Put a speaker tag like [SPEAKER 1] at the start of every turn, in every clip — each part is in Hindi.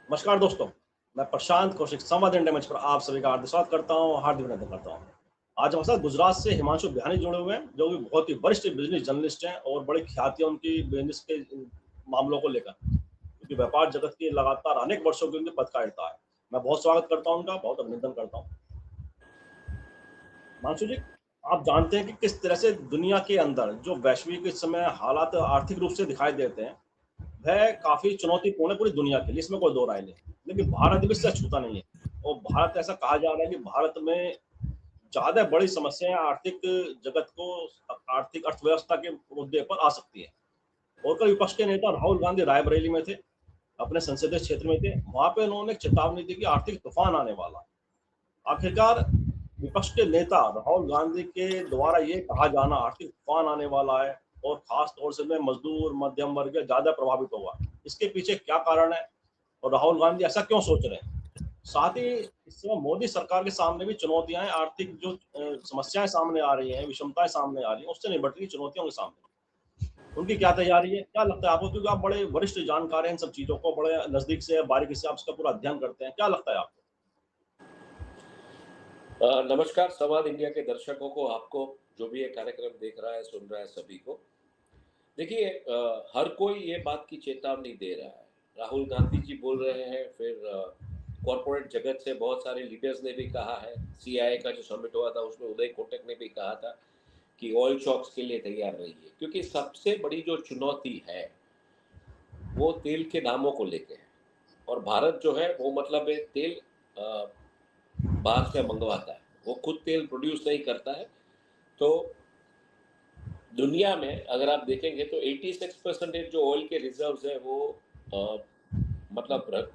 [SPEAKER 1] नमस्कार दोस्तों, मैं प्रशांत कौशिक संवाद इंडिया मंच पर आप सभी का हार्दिक स्वागत करता हूँ, हार्दिक अभिनंदन करता हूँ। आज हमारे साथ गुजरात से हिमांशु बिहानी जुड़े हुए हैं, जो कि बहुत ही वरिष्ठ बिजनेस जर्नलिस्ट हैं और बड़ी ख्याति है उनकी बिजनेस के मामलों को लेकर, क्योंकि व्यापार जगत की लगातार अनेक वर्षों की उनकी पत्रकारिता है। मैं बहुत स्वागत करता हूँ उनका, बहुत अभिनंदन करता हूँ। हिमांशु जी, आप जानते हैं कि किस तरह से दुनिया के अंदर जो वैश्विक इस समय हालात आर्थिक रूप से दिखाई देते हैं, वह काफ़ी चुनौतीपूर्ण है पूरी दुनिया के लिए, इसमें कोई दो राय नहीं। लेकिन भारत भी इससे अछूता नहीं है और भारत ऐसा कहा जा रहा है कि भारत में ज़्यादा बड़ी समस्याएँ आर्थिक जगत को आर्थिक अर्थव्यवस्था के मुद्दे पर आ सकती है। और कल विपक्ष के नेता राहुल गांधी रायबरेली में थे, अपने संसदीय क्षेत्र में थे। वहाँ पे उन्होंने एक चेतावनी दी कि आर्थिक तूफान आने वाला है। आखिरकार विपक्ष के नेता राहुल गांधी के द्वारा ये कहा जाना आर्थिक तूफान आने वाला है और खास तौर से में मजदूर मध्यम वर्ग ज्यादा प्रभावित होगा, इसके पीछे क्या कारण है और राहुल गांधी ऐसा क्यों सोच रहे हैं? साथ ही इस समय मोदी सरकार के सामने भी चुनौतियां हैं, आर्थिक जो समस्याएं सामने आ रही हैं, विषमताएं सामने आ रही हैं, उससे निपटने की चुनौतियों के सामने उनकी क्या तैयारी है? क्या लगता है आपको, क्योंकि आप बड़े वरिष्ठ जानकार हैं इन सब चीजों को, बड़े नजदीक से बारीकी से आप इसका पूरा अध्ययन करते हैं, क्या लगता है आपको?
[SPEAKER 2] नमस्कार संवाद इंडिया के दर्शकों को, आपको जो भी ये कार्यक्रम देख रहा है, सुन रहा है, सभी को। देखिए, हर कोई ये बात की चेतावनी दे रहा है। राहुल गांधी जी बोल रहे हैं, फिर कॉरपोरेट जगत से बहुत सारे लीडर्स ने भी कहा है। सीआईआई का जो समिट हुआ था उसमें उदय कोटक ने भी कहा था कि ऑयल शॉक्स के लिए तैयार रहिए, क्योंकि सबसे बड़ी जो चुनौती है वो तेल के दामों को लेके है। और भारत जो है वो मतलब ये तेल अ, बाहर से मंगवाता है, वो खुद तेल प्रोड्यूस नहीं करता है। तो दुनिया में अगर आप देखेंगे तो 86% जो ऑयल के रिजर्व्स है वो अ, मतलब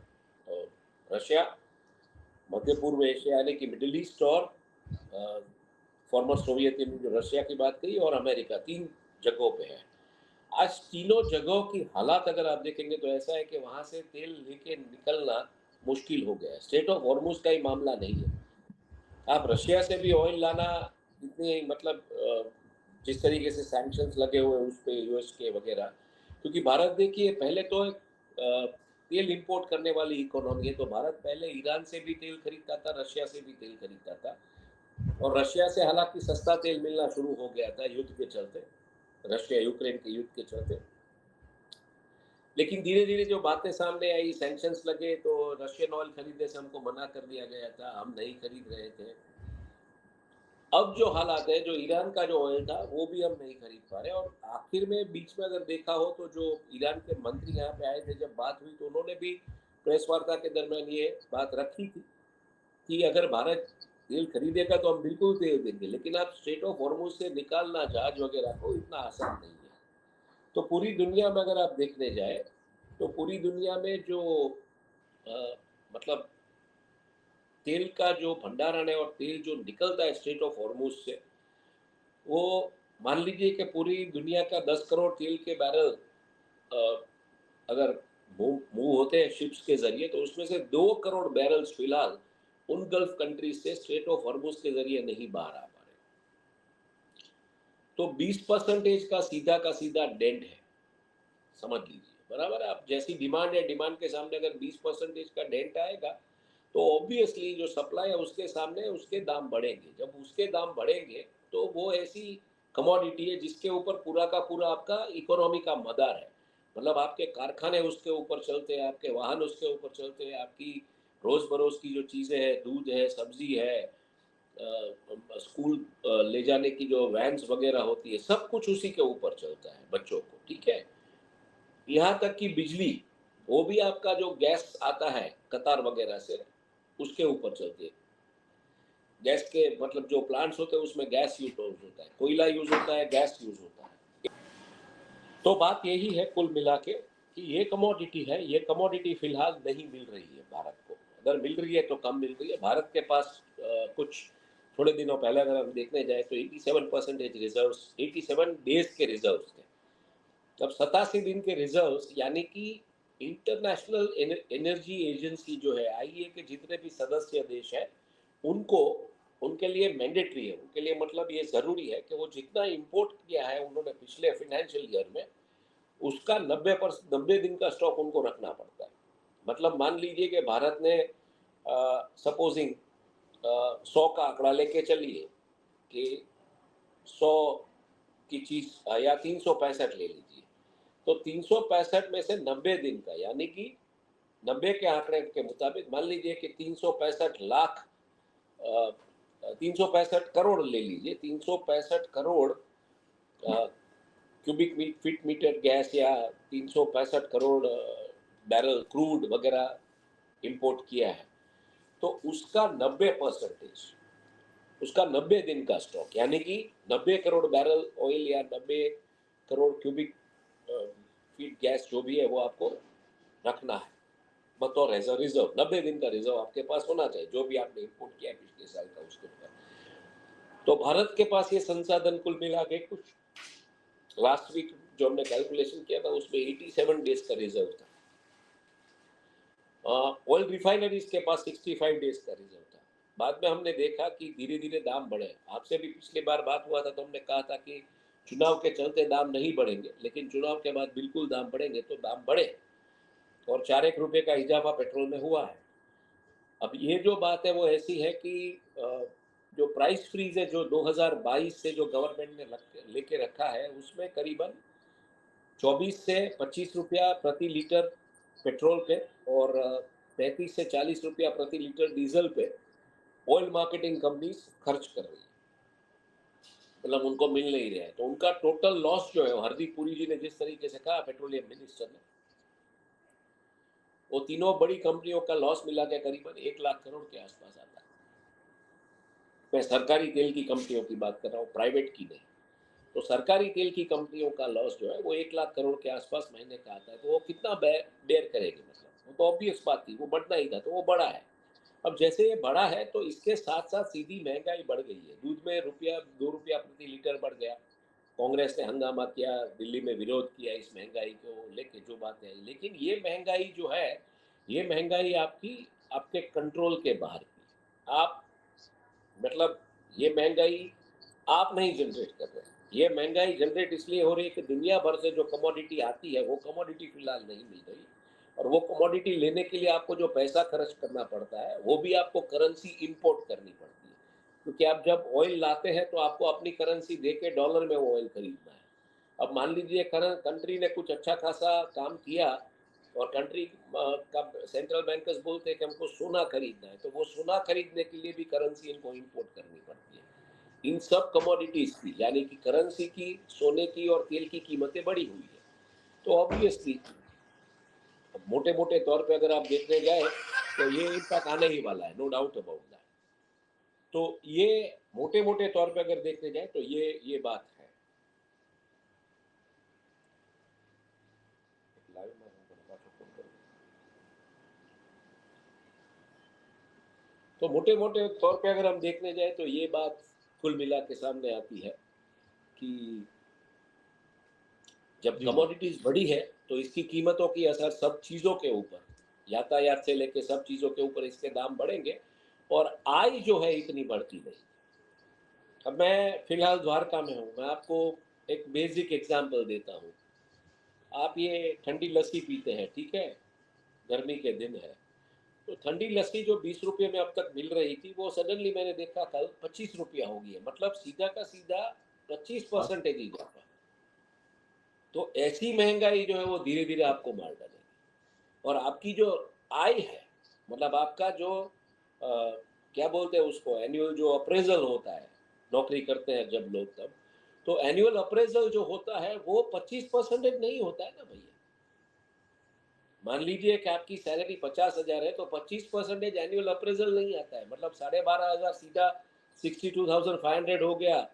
[SPEAKER 2] रशिया, मध्य पूर्व एशिया यानी कि मिडिल ईस्ट और फॉर्मर सोवियत यूनियन, जो रशिया की बात कही, और अमेरिका, तीन जगहों पे है। आज तीनों जगहों की हालात अगर आप देखेंगे तो ऐसा है कि वहां से तेल लेके निकलना मुश्किल हो गया है। स्टेट ऑफ हॉर्मुज का ही मामला नहीं है। आप रशिया से भी ऑयल लाना इतने मतलब जिस तरीके से सैंक्शंस लगे हुए हैं उस पे यूएस के वगैरह, क्योंकि भारत देखिए पहले तो एक तेल इंपोर्ट करने वाली इकोनॉमी है। तो भारत पहले ईरान से भी तेल खरीदता था, रशिया से भी तेल खरीदता था। और रशिया से हालांकि सस्ता तेल मिलना शुरू हो गया था युद्ध के चलते, रशिया यूक्रेन के युद्ध के चलते। लेकिन धीरे धीरे जो बातें सामने आई, सैंक्शंस लगे, तो रशियन ऑयल खरीदने से हमको मना कर दिया गया था, हम नहीं खरीद रहे थे। अब जो हालात है, जो ईरान का जो ऑयल था वो भी हम नहीं खरीद पा रहे। और आखिर में बीच में अगर देखा हो तो जो ईरान के मंत्री यहाँ पे आए थे, जब बात हुई तो उन्होंने भी प्रेस वार्ता के दरमियान ये बात रखी थी कि अगर भारत तेल खरीदेगा तो हम बिल्कुल तेल देंगे, लेकिन आप स्ट्रेट ऑफ हॉर्मुज से निकालना जहाज वगैरह को इतना आसान नहीं है। तो पूरी दुनिया में अगर आप देखने जाए तो पूरी दुनिया में जो अ, मतलब तेल का जो भंडारण है और तेल जो निकलता है स्ट्रेट ऑफ हॉर्मुज से, वो मान लीजिए कि पूरी दुनिया का 10 करोड़ तेल के बैरल अगर मूव होते हैं शिप्स के जरिए, तो उसमें से 2 करोड़ बैरल्स फिलहाल उन गल्फ कंट्रीज से स्ट्रेट ऑफ हॉर्मुज के जरिए नहीं बाहर आ पा रहे। तो 20% का सीधा डेंट है, समझ लीजिए। बराबर है, आप जैसी डिमांड है, डिमांड के सामने अगर 20% का डेंट आएगा तो ऑब्वियसली जो सप्लाई है उसके सामने उसके दाम बढ़ेंगे। जब उसके दाम बढ़ेंगे तो वो ऐसी कमोडिटी है जिसके ऊपर पूरा का पूरा आपका इकोनॉमी का मदार है। मतलब आपके कारखाने उसके ऊपर चलते हैं, आपके वाहन उसके ऊपर चलते हैं, आपकी रोज बरोज की जो चीज़ें हैं, दूध है, सब्जी है, स्कूल ले जाने की जो वैन्स वगैरह होती है, सब कुछ उसी के ऊपर चलता है बच्चों को, ठीक है। यहाँ तक कि बिजली, वो भी आपका जो गैस आता है कतार वगैरह से, उसके ऊपर चलती है। गैस के मतलब जो प्लांट्स होते हैं उसमें गैस यूज होता है, कोयला यूज होता है, गैस यूज होता है। तो बात यही है कुल मिला के कि ये कमोडिटी है, ये कमोडिटी फिलहाल नहीं मिल रही है भारत को। अगर मिल रही है तो कम मिल रही है। भारत के पास कुछ थोड़े दिनों पहले अगर हम देखने जाए तो 87% रिजर्व, 87 डेज के रिजर्व थे। अब 87 दिन के रिजर्व्स, यानी कि इंटरनेशनल एनर्जी एजेंसी जो है, आईईए के जितने भी सदस्य देश हैं, उनको, उनके लिए मैंडेटरी है, उनके लिए मतलब ये ज़रूरी है कि वो जितना इंपोर्ट किया है उन्होंने पिछले फाइनेंशियल ईयर में, उसका 90 दिन का स्टॉक उनको रखना पड़ता है। मतलब मान लीजिए कि भारत ने सपोजिंग 100 का आंकड़ा लेके चलिए कि 100 की चीज या 365 ले लीजिए, तो 365 में से 90 दिन का, यानी कि 90 के आंकड़े के मुताबिक मान लीजिए कि 365 लाख 365 करोड़ ले लीजिए, 365 crore cubic feet metre gas या 365 करोड़ बैरल क्रूड वगैरह इंपोर्ट किया है, तो उसका 90%, उसका 90 दिन का स्टॉक, यानी कि 90 करोड़ बैरल ऑयल या 90 करोड़ क्यूबिक फीट गैस जो भी है वो आपको रखना है बतौर एज अ रिजर्व। 90 दिन का रिजर्व आपके पास होना चाहिए, जो भी आपने इंपोर्ट किया पिछले साल का उसके ऊपर। तो भारत के पास ये संसाधन कुल मिला के कुछ लास्ट वीक जो हमने कैलकुलेशन किया था उसमें 87 डेज का रिजर्व था। ऑयल रिफाइनरीज के पास 65 डेज का रिजर्व था। बाद में हमने देखा कि धीरे धीरे दाम बढ़े। आपसे भी पिछली बार बात हुआ था तो हमने कहा था कि चुनाव के चलते दाम नहीं बढ़ेंगे, लेकिन चुनाव के बाद बिल्कुल दाम बढ़ेंगे, तो दाम बढ़े और 4 रुपए का इजाफा पेट्रोल में हुआ है। अब ये जो बात है वो ऐसी है कि जो प्राइस फ्रीज है जो 2022 से जो गवर्नमेंट ने लेके रखा है, उसमें करीबन 24 से 25 रुपया प्रति लीटर पेट्रोल पे और 35 से 40 रुपया प्रति लीटर डीजल पे ऑयल मार्केटिंग कंपनीज खर्च कर रही है, मतलब उनको मिल नहीं रहा है। तो उनका टोटल लॉस जो है, हरदीप पुरी जी ने जिस तरीके से कहा, पेट्रोलियम मिनिस्टर ने, वो तीनों बड़ी कंपनियों का लॉस मिला के करीबन 1 लाख करोड़ के आसपास आता है। मैं सरकारी तेल की कंपनियों की बात कर रहा हूँ, प्राइवेट की नहीं। तो सरकारी तेल की कंपनियों का लॉस जो है वो 1 लाख करोड़ के आसपास महीने का आता है। तो वो कितना बेयर करेगी, मतलब वो तो ऑब्वियस बात थी, वो बढ़ना ही था, तो वो बढ़ा है। अब जैसे ये बढ़ा है तो इसके साथ साथ सीधी महंगाई बढ़ गई है। दूध में रुपया 2 रुपया प्रति लीटर बढ़ गया। कांग्रेस ने हंगामा किया, दिल्ली में विरोध किया इस महंगाई को लेके, जो बात है। लेकिन ये महंगाई जो है, ये महंगाई आपकी आपके कंट्रोल के बाहर की। आप मतलब ये महंगाई आप नहीं जनरेट कर रहे हैं। ये महंगाई जनरेट इसलिए हो रही है कि दुनिया भर से जो कमोडिटी आती है वो कमोडिटी फिलहाल नहीं मिल रही, और वो कमोडिटी लेने के लिए आपको जो पैसा खर्च करना पड़ता है वो भी आपको करेंसी इंपोर्ट करनी पड़ती है, क्योंकि आप जब ऑयल लाते हैं तो आपको अपनी करेंसी दे के डॉलर में वो ऑयल खरीदना है। अब मान लीजिए कंट्री ने कुछ अच्छा खासा काम किया और कंट्री का सेंट्रल बैंकर्स बोलते हैं कि हमको सोना खरीदना है, तो वो सोना खरीदने के लिए भी करेंसी इनको इंपोर्ट करनी पड़ती है। इन सब कमोडिटीज की, यानी कि करेंसी की, सोने की और तेल की कीमतें बढ़ी हुई है। तो ऑब्वियसली मोटे मोटे तौर पे अगर आप देखने जाए तो ये इम्पैक्ट आने ही वाला है, नो डाउट अबाउट दैट। तो ये मोटे मोटे तौर पे अगर देखने जाए तो ये बात है। लाइव में हूं, बड़ा बात फोन करूं। तो मोटे मोटे तौर पे अगर हम देखने जाए तो ये बात कुल मिला के सामने आती है कि जब
[SPEAKER 1] जी, जी।
[SPEAKER 2] कमोडिटीज बढ़ी है तो इसकी कीमतों की असर सब चीज़ों के ऊपर, यातायात से लेके सब चीज़ों के ऊपर इसके दाम बढ़ेंगे, और आय जो है इतनी बढ़ती नहीं। अब मैं फिलहाल द्वारका में हूँ, मैं आपको एक बेसिक एग्जांपल देता हूँ। आप ये ठंडी लस्सी पीते हैं, ठीक है, गर्मी के दिन है, तो ठंडी लस्सी जो 20 रुपये में अब तक मिल रही थी वो सडनली मैंने देखा कल 25 रुपया हो गई है, मतलब सीधा का सीधा 25% इजाफा। तो ऐसी महंगाई जो है वो धीरे धीरे आपको मार डालेगी, और आपकी जो आय है, मतलब आपका जो क्या बोलते हैं उसको, एनुअल जो अप्रेजल होता है, नौकरी करते हैं जब लोग तब, तो एनुअल अप्रेजल जो होता है वो 25% नहीं होता है ना भैया। मान लीजिए कि आपकी सैलरी 50,000 है तो 25% एनुअल अप्रेजल नहीं आता है, मतलब 12,500 सीधा 62,500 हो गया।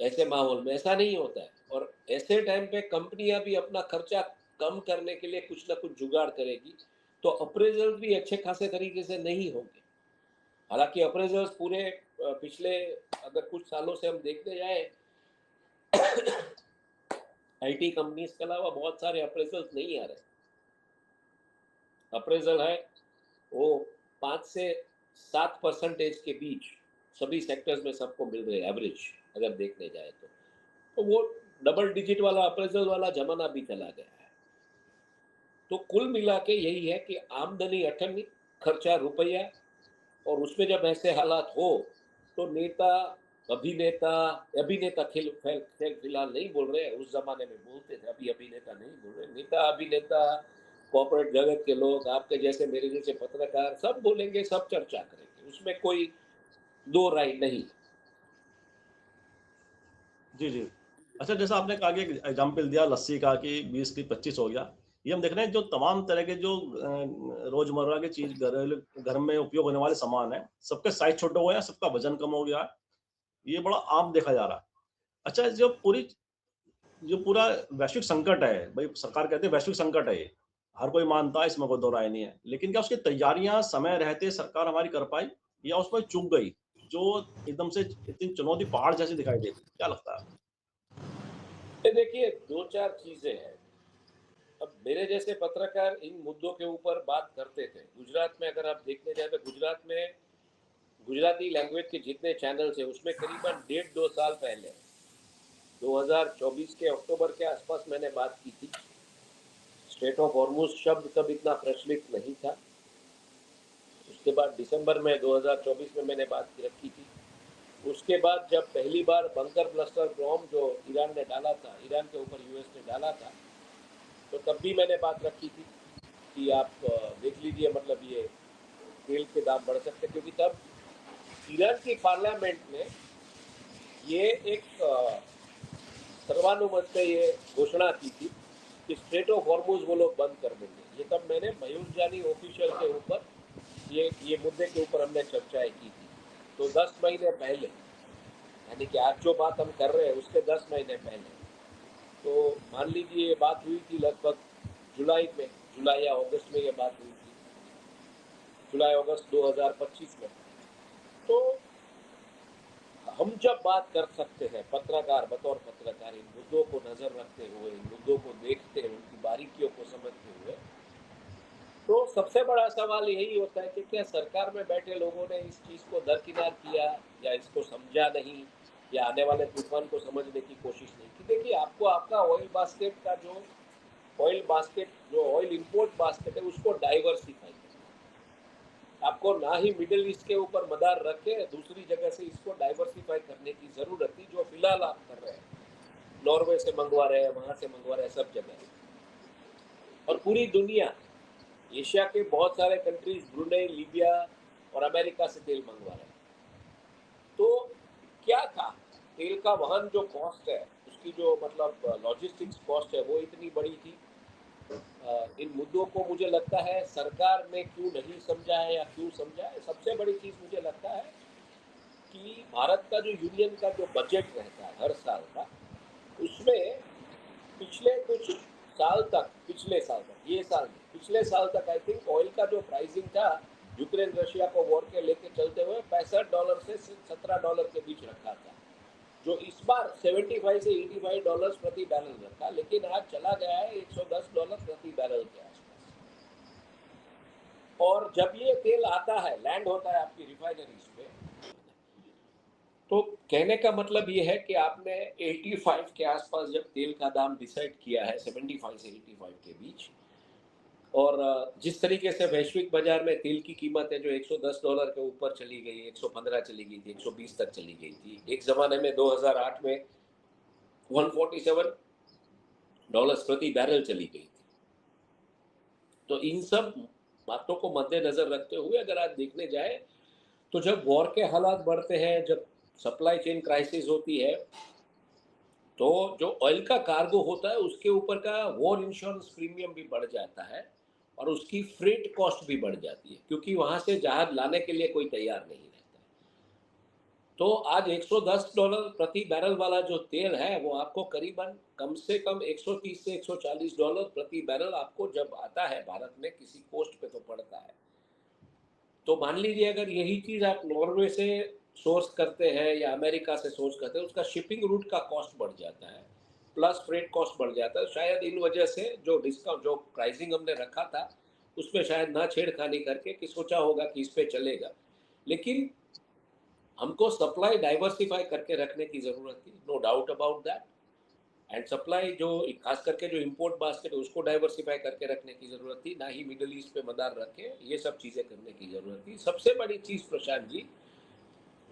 [SPEAKER 2] ऐसे माहौल में ऐसा नहीं होता है, और ऐसे टाइम पे कंपनियां भी अपना खर्चा कम करने के लिए कुछ ना कुछ जुगाड़ करेगी, तो अप्रेजल भी अच्छे खासे तरीके से नहीं होंगे। हालांकि अप्रेजल्स पूरे पिछले अगर कुछ सालों से हम देखते जाए, आईटी कंपनीज के अलावा बहुत सारे अप्रेजल्स नहीं आ रहे। अप्रेजल है वो 5 से 7% के बीच सभी सेक्टर्स में सबको मिल रहे हैं, एवरेज अगर देखने जाए तो वो डबल डिजिट वाला अप्रेजल वाला जमाना भी चला गया है। तो कुल मिला के यही है कि आमदनी अठन्नी, खर्चा रुपया, और उसमें जब ऐसे हालात हो तो नेता, अभिनेता, अभिनेता फिलहाल नहीं बोल रहे हैं, उस जमाने में बोलते थे, अभी अभिनेता नहीं बोल रहे, नेता, अभिनेता, कॉर्पोरेट जगत के लोग, आपके जैसे मेरे जैसे पत्रकार, सब बोलेंगे, सब चर्चा करेंगे, उसमें कोई दो राय नहीं।
[SPEAKER 1] जी, जी। अच्छा, जैसा आपने कहा कि एग्ज़ाम्पल दिया लस्सी का कि 20 की 25 हो गया। ये हम देख रहे हैं जो तमाम तरह के जो रोज़मर्रा की चीज़ घर में उपयोग होने वाले सामान हैं, सबके साइज़ छोटे हुए हैं, सबका वज़न कम हो गया है। ये बड़ा आम देखा जा रहा है। अच्छा, जो पूरा वैश्विक संकट है, भई सरकार कहती है वैश्विक संकट है ये। हर कोई मानता है, इसमें कोई दो राय नहीं है। लेकिन क्या उसकी तैयारियाँ समय रहते सरकार हमारी कर पाई या उसमें चूक गई? जो एकदम से इतनी चुनौती पहाड़ जैसी दिखाई देती, क्या लगता है?
[SPEAKER 2] ये देखिए, 2-4 चीज़ें हैं। अब मेरे जैसे पत्रकार इन मुद्दों के ऊपर बात करते थे। गुजरात में अगर आप देखने जाएँ तो गुजरात में गुजराती लैंग्वेज के जितने चैनल्स हैं, उसमें करीबन डेढ़ 2 साल पहले 2024 के अक्टूबर के आसपास मैंने बात की थी। स्ट्रेट ऑफ हॉर्मुज़ शब्द तब इतना प्रचलित नहीं था। उसके बाद दिसंबर में 2024 में मैंने बात की रखी थी। उसके बाद जब पहली बार बंकर ब्लस्टर बॉम्ब जो ईरान ने डाला था, ईरान के ऊपर यूएस ने डाला था, तो तब भी मैंने बात रखी थी कि आप देख लीजिए, मतलब ये तेल के दाम बढ़ सकते हैं, क्योंकि तब ईरान की पार्लियामेंट ने ये एक सर्वानुमत से ये घोषणा की थी कि स्ट्रेट ऑफ हॉर्मुज़ वो लोग बंद कर देंगे। ये तब मैंने मयूर जानी ऑफिशियल के ऊपर ये मुद्दे के ऊपर हमने चर्चाएँ की थी। तो 10 महीने पहले, यानी कि आज जो बात हम कर रहे हैं उसके 10 महीने पहले, तो मान लीजिए ये बात हुई थी लगभग जुलाई में, जुलाई या अगस्त में ये बात हुई थी, जुलाई अगस्त 2025 में। तो हम जब बात कर सकते हैं, पत्रकार बतौर पत्रकार, इन मुद्दों को नज़र रखते हुए, इन मुद्दों को देखते हुए, उनकी बारीकियों को समझते हुए, तो सबसे बड़ा सवाल यही होता है कि क्या सरकार में बैठे लोगों ने इस चीज़ को दरकिनार किया, या इसको समझा नहीं, या आने वाले तूफान को समझने की कोशिश नहीं की। देखिए, आपको आपका ऑयल इंपोर्ट बास्केट है, उसको डाइवर्सिफाई करना है। आपको ना ही मिडिल ईस्ट के ऊपर मदार रख के दूसरी जगह से इसको डाइवर्सिफाई करने की ज़रूरत थी, जो फिलहाल आप कर रहे हैं। नॉर्वे से मंगवा रहे हैं, वहाँ से मंगवा रहे हैं, सब जगह। और पूरी दुनिया, एशिया के बहुत सारे कंट्रीज, ब्रुनेई, लीबिया और अमेरिका से तेल मंगवा रहे हैं। तो क्या था, तेल का वहन जो कॉस्ट है, उसकी जो मतलब लॉजिस्टिक्स कॉस्ट है, वो इतनी बड़ी थी। इन मुद्दों को मुझे लगता है सरकार ने क्यों नहीं समझा है, या क्यों समझा है, सबसे बड़ी चीज़ मुझे लगता है कि भारत का जो यूनियन का जो बजट रहता है हर साल का, उसमें पिछले कुछ साल तक, पिछले साल तक, ये साल नहीं, पिछले साल तक आई थिंक ऑयल का जो प्राइसिंग था, यूक्रेन रशिया को वॉर के लेके चलते हुए $65 से $17 के बीच रखा था, जो इस बार 75 से $85 प्रति बैरल रखा, लेकिन आज चला गया है $110 प्रति बैरल के आसपास। और जब ये तेल आता है, लैंड होता है आपकी रिफाइनरीज पे, तो कहने का मतलब ये है कि आपने 85 के आसपास जब तेल का दाम डिसाइड किया है, 75 से 85 के बीच, और जिस तरीके से वैश्विक बाजार में तेल की कीमत है जो $110 के ऊपर चली गई, 115 चली गई थी, 120 तक चली गई थी, एक ज़माने में 2008 में $147 प्रति बैरल चली गई थी। तो इन सब बातों को मद्देनजर रखते हुए अगर आज देखने जाए, तो जब वॉर के हालात बढ़ते हैं, जब सप्लाई चेन क्राइसिस होती है, तो जो ऑयल का कार्गो होता है उसके ऊपर का वॉर इंश्योरेंस प्रीमियम भी बढ़ जाता है, और उसकी फ्रेट कॉस्ट भी बढ़ जाती है, क्योंकि वहां से जहाज लाने के लिए कोई तैयार नहीं रहता है। तो आज $110 प्रति बैरल वाला जो तेल है, वो आपको करीबन कम से कम 130 से $140 प्रति बैरल आपको जब आता है भारत में किसी कोस्ट पे तो पड़ता है। तो मान लीजिए अगर यही चीज़ आप नॉर्वे से सोर्स करते हैं या अमेरिका से सोर्स करते हैं, उसका शिपिंग रूट का कॉस्ट बढ़ जाता है, प्लस फ्रेट कॉस्ट बढ़ जाता है। शायद इन वजह से जो डिस्काउंट, जो प्राइसिंग हमने रखा था, उसमें शायद ना छेड़खानी करके कि सोचा होगा कि इस पे चलेगा। लेकिन हमको सप्लाई डाइवर्सिफाई करके रखने की ज़रूरत थी, no doubt about that. And supply जो खास करके जो इंपोर्ट बास्केट है उसको डाइवर्सिफाई करके रखने की ज़रूरत थी, ना ही मिडल ईस्ट पे मदार रखे, ये सब चीज़ें करने की ज़रूरत थी। सबसे बड़ी चीज़ प्रशांत जी,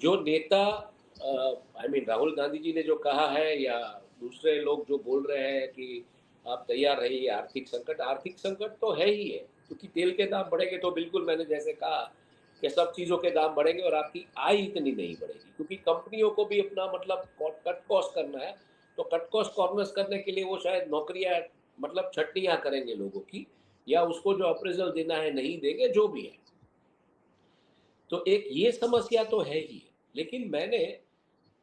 [SPEAKER 2] जो नेता आई मीन राहुल गांधी जी ने जो कहा है या दूसरे लोग जो बोल रहे हैं कि आप तैयार रहिए, आर्थिक संकट तो है ही है, क्योंकि तेल के दाम बढ़ेंगे तो बिल्कुल मैंने जैसे कहा कि सब चीज़ों के दाम बढ़ेंगे और आपकी आय इतनी नहीं बढ़ेगी, क्योंकि कंपनियों को भी अपना मतलब कट कॉस्ट करना है। तो कट कॉस्ट कॉर्नर्स करने के लिए वो शायद नौकरियां मतलब छटनियां करेंगे लोगों की, या उसको जो अप्रेजल देना है नहीं देंगे, जो भी है। तो एक ये समस्या तो है ही है। लेकिन मैंने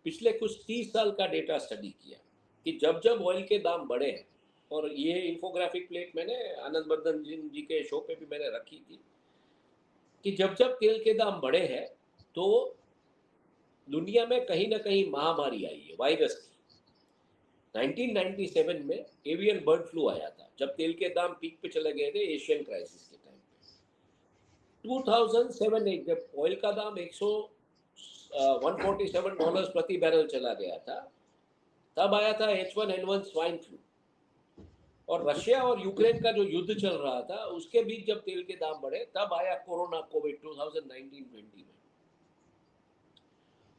[SPEAKER 2] पिछले कुछ 30 साल का डेटा स्टडी किया कि जब जब ऑयल के दाम बढ़े हैं, और ये इंफोग्राफिक प्लेट मैंने आनंद वर्धन जी के शो पे भी मैंने रखी थी, कि जब जब तेल के दाम बढ़े हैं तो दुनिया में कहीं ना कहीं महामारी आई है वायरस की। 1997 में एवियन बर्ड फ्लू आया था, जब तेल के दाम पीक पे चले गए थे एशियन क्राइसिस के टाइम पे। 2007-8 जब ऑयल का दाम 147 डॉलर्स प्रति बैरल चला गया था, तब आया था H1N1 स्वाइन फ्लू। और रशिया और यूक्रेन का जो युद्ध चल रहा था उसके बीच जब तेल के दाम बढ़े, तब आया कोरोना कोविड 2019-20 में।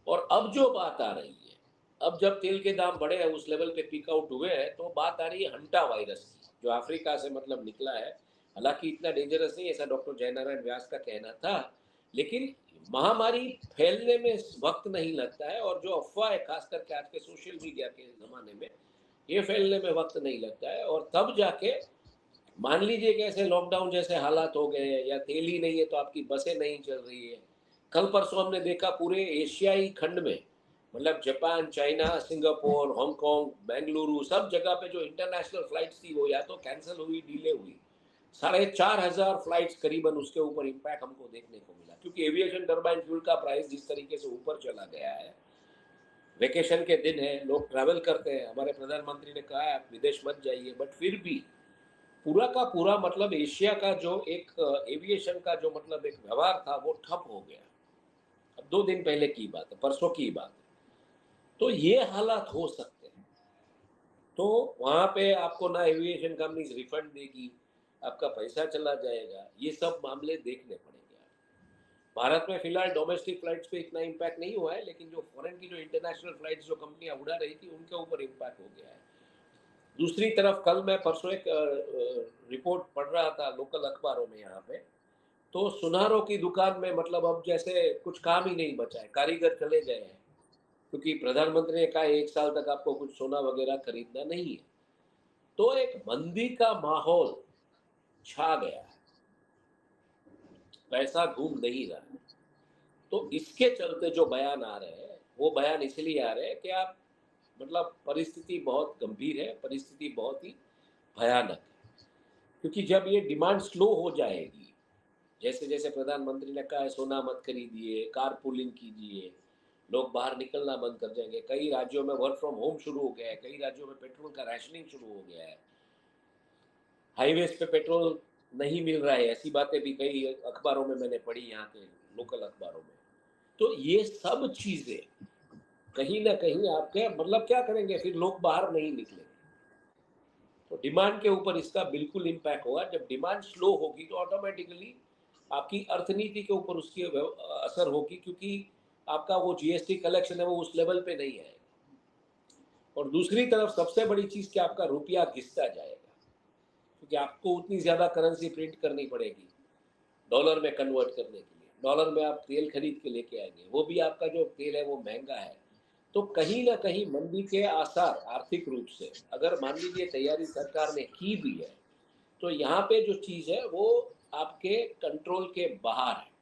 [SPEAKER 2] और अब जो बात आ रही है, अब जब तेल के दाम बढ़े हैं, उस लेवल पे पीक आउट हुए हैं, तो बात आ रही है हंटा वायरस की, जो अफ्रीका से मतलब निकला है। हालांकि इतना डेंजरस नहीं, ऐसा डॉक्टर जयनारायण व्यास का कहना था, लेकिन महामारी फैलने में वक्त नहीं लगता है, और जो अफवाह है खास करके आज के सोशल मीडिया के जमाने में, ये फैलने में वक्त नहीं लगता है। और तब जाके मान लीजिए कि ऐसे लॉकडाउन जैसे हालात हो गए हैं, या तेल ही नहीं है तो आपकी बसें नहीं चल रही है। कल परसों हमने देखा पूरे एशियाई खंड में, मतलब Japan, China, Singapore, Hong Kong, Bengaluru, सब जगह पे जो इंटरनेशनल फ्लाइट्स थी वो या तो कैंसिल हुई, डिले हुई। 4,500 फ्लाइट्स करीबन उसके ऊपर इम्पैक्ट हमको देखने को मिला, क्योंकि एविएशन टर्बाइन फ्यूल का प्राइस जिस तरीके से ऊपर चला गया है। वेकेशन के दिन है, लोग ट्रैवल करते हैं, हमारे प्रधानमंत्री ने कहा है आप विदेश मत जाइए, बट फिर भी पूरा का पूरा मतलब एशिया का जो एक एविएशन का जो मतलब एक व्यवहार था वो ठप हो गया। अब 2 दिन पहले की बात है, परसों की बात है। तो ये हालात हो सकते हैं। तो वहां पे आपको ना एविएशन कंपनीज रिफंड देगी, आपका पैसा चला जाएगा, ये सब मामले देखने पड़ेंगे आप। भारत में फिलहाल डोमेस्टिक फ्लाइट्स पे इतना इम्पैक्ट नहीं हुआ है, लेकिन जो फॉरेन की जो इंटरनेशनल फ्लाइट्स जो कंपनियां उड़ा रही थी उनके ऊपर इम्पैक्ट हो गया है। दूसरी तरफ कल मैं परसों एक रिपोर्ट पढ़ रहा था लोकल अखबारों में यहाँ पे, तो सुनारों की दुकान में मतलब अब जैसे कुछ काम ही नहीं बचा है, कारीगर चले गए हैं, क्योंकि प्रधानमंत्री ने कहा 1 साल तक आपको कुछ सोना वगैरह खरीदना नहीं है। तो एक मंदी का माहौल छा गया है, पैसा घूम नहीं रहा है। तो इसके चलते जो बयान आ रहे हैं वो बयान इसलिए आ रहे हैं कि आप मतलब परिस्थिति बहुत गंभीर है, परिस्थिति बहुत ही भयानक है। क्योंकि जब ये डिमांड स्लो हो जाएगी, जैसे जैसे प्रधानमंत्री ने कहा है सोना मत खरीदिए, कार पूलिंग कीजिए, लोग बाहर निकलना बंद कर जाएंगे। कई राज्यों में वर्क फ्रॉम होम शुरू हो गया है, कई राज्यों में पेट्रोल का राशनिंग शुरू हो गया है, हाईवेज पे पेट्रोल नहीं मिल रहा है, ऐसी बातें भी कई अखबारों में मैंने पढ़ी, यहाँ के लोकल अखबारों में। तो ये सब चीजें कहीं ना कहीं आपके मतलब क्या करेंगे, फिर लोग बाहर नहीं निकलेंगे। तो डिमांड के ऊपर इसका बिल्कुल इम्पैक्ट होगा। जब डिमांड स्लो होगी तो ऑटोमेटिकली आपकी अर्थनीति के ऊपर उसकी असर होगी, क्योंकि आपका वो जीएसटी कलेक्शन है वो उस लेवल पे नहीं आएगा। और दूसरी तरफ सबसे बड़ी चीज़ कि आपका रुपया घिसता जाएगा, क्योंकि आपको उतनी ज़्यादा करेंसी प्रिंट करनी पड़ेगी डॉलर में कन्वर्ट करने के लिए। डॉलर में आप तेल खरीद के लेके आएंगे, वो भी आपका जो तेल है वो महंगा है। तो कहीं ना कहीं मंदी के आसार आर्थिक रूप से, अगर मान लीजिए तैयारी सरकार ने की भी है, तो यहाँ पे जो चीज़ है वो आपके कंट्रोल के बाहर है।